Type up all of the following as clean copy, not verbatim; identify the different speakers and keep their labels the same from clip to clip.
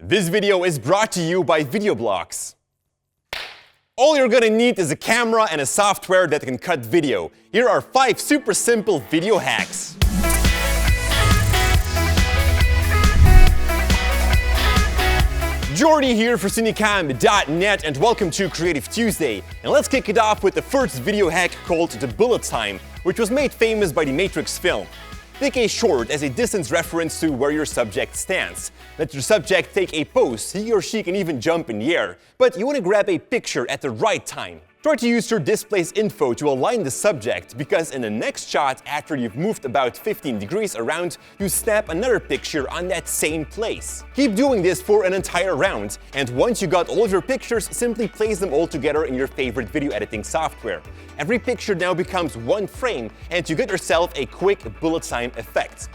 Speaker 1: This video is brought to you by Storyblocks. All you're gonna need is a camera and a software that can cut video. Here are 5 super simple video hacks. Jordy here for Cinecom.net and welcome to Creative Tuesday. And let's kick it off with the first video hack called the bullet time, which was made famous by the Matrix film. Take a shot as a distance reference to where your subject stands. Let your subject take a pose, he or she can even jump in the air, but you want to grab a picture at the right time. Try to use your display's info to align the subject, because in the next shot, after you've moved about 15 degrees around, you snap another picture on that same place. Keep doing this for an entire round, and once you got all of your pictures, simply place them all together in your favorite video editing software. Every picture now becomes one frame, and you get yourself a quick bullet time effect.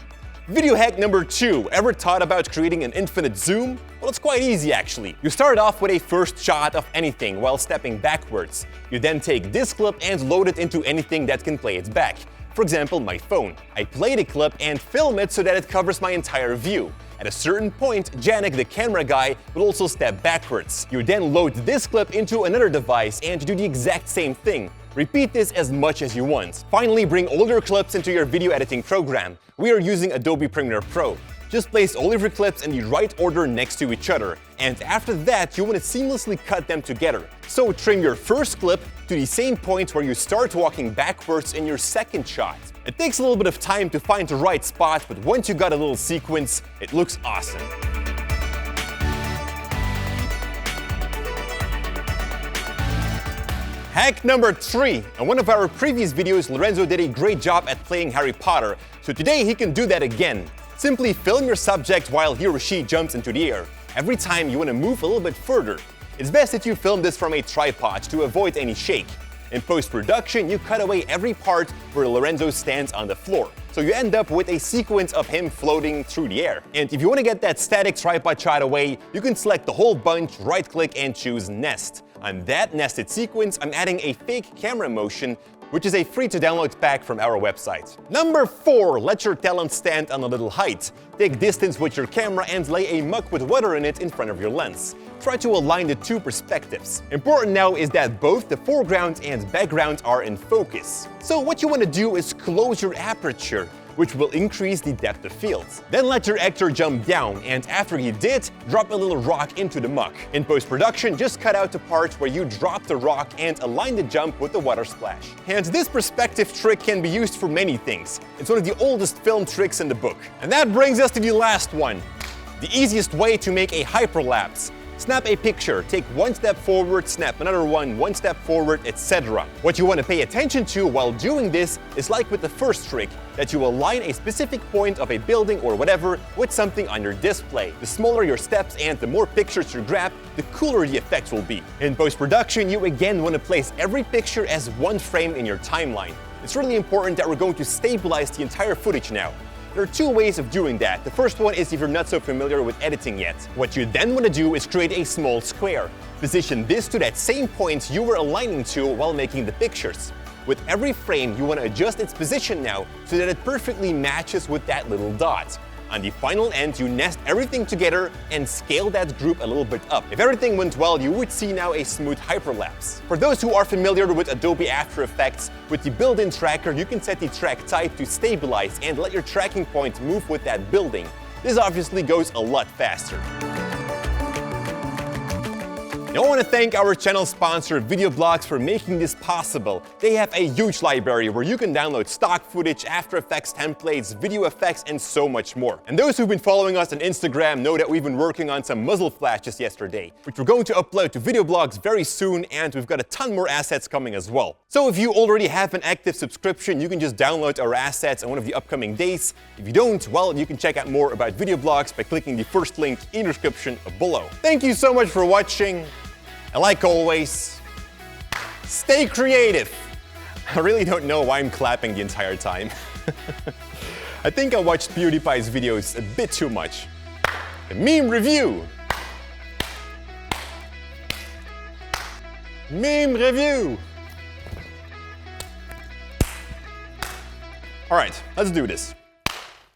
Speaker 1: Video hack number 2. Ever thought about creating an infinite zoom? Well, it's quite easy actually. You start off with a first shot of anything while stepping backwards. You then take this clip and load it into anything that can play it back. For example, my phone. I play the clip and film it so that it covers my entire view. At a certain point, Janik, the camera guy, will also step backwards. You then load this clip into another device and do the exact same thing. Repeat this as much as you want. Finally, bring all your clips into your video editing program. We are using Adobe Premiere Pro. Just place all of your clips in the right order next to each other. And after that, you want to seamlessly cut them together. So trim your first clip to the same point where you start walking backwards in your second shot. It takes a little bit of time to find the right spot, but once you got a little sequence, it looks awesome. Hack number 3. In one of our previous videos, Lorenzo did a great job at playing Harry Potter, so today he can do that again. Simply film your subject while he or she jumps into the air. Every time you want to move a little bit further. It's best that you film this from a tripod to avoid any shake. In post-production, you cut away every part where Lorenzo stands on the floor, so you end up with a sequence of him floating through the air. And if you want to get that static tripod shot away, you can select the whole bunch, right-click and choose Nest. On that nested sequence, I'm adding a fake camera motion, which is a free-to-download pack from our website. Number 4. Let your talent stand on a little height. Take distance with your camera and lay a mug with water in it in front of your lens. Try to align the two perspectives. Important now is that both the foreground and background are in focus. So what you want to do is close your aperture, which will increase the depth of field. Then let your actor jump down, and after he did, drop a little rock into the muck. In post-production, just cut out the part where you drop the rock and align the jump with the water splash. And this perspective trick can be used for many things. It's one of the oldest film tricks in the book. And that brings us to the last one. The easiest way to make a hyperlapse. Snap a picture, take one step forward, snap another one step forward, etc. What you want to pay attention to while doing this is like with the first trick, that you align a specific point of a building or whatever with something on your display. The smaller your steps and the more pictures you grab, the cooler the effect will be. In post-production, you again want to place every picture as one frame in your timeline. It's really important that we're going to stabilize the entire footage now. There are 2 ways of doing that. The first one is if you're not so familiar with editing yet. What you then want to do is create a small square. Position this to that same point you were aligning to while making the pictures. With every frame, you want to adjust its position now so that it perfectly matches with that little dot. On the final end, you nest everything together and scale that group a little bit up. If everything went well, you would see now a smooth hyperlapse. For those who are familiar with Adobe After Effects, with the built-in tracker, you can set the track type to stabilize and let your tracking point move with that building. This obviously goes a lot faster. Now I want to thank our channel sponsor Storyblocks for making this possible. They have a huge library where you can download stock footage, After Effects templates, video effects, and so much more. And those who've been following us on Instagram know that we've been working on some muzzle flashes yesterday, which we're going to upload to Storyblocks very soon, and we've got a ton more assets coming as well. So if you already have an active subscription, you can just download our assets on one of the upcoming days. If you don't, well, you can check out more about Storyblocks by clicking the first link in the description below. Thank you so much for watching. And like always, stay creative. I really don't know why I'm clapping the entire time. I think I watched PewDiePie's videos a bit too much. The meme review. Meme review. All right, let's do this.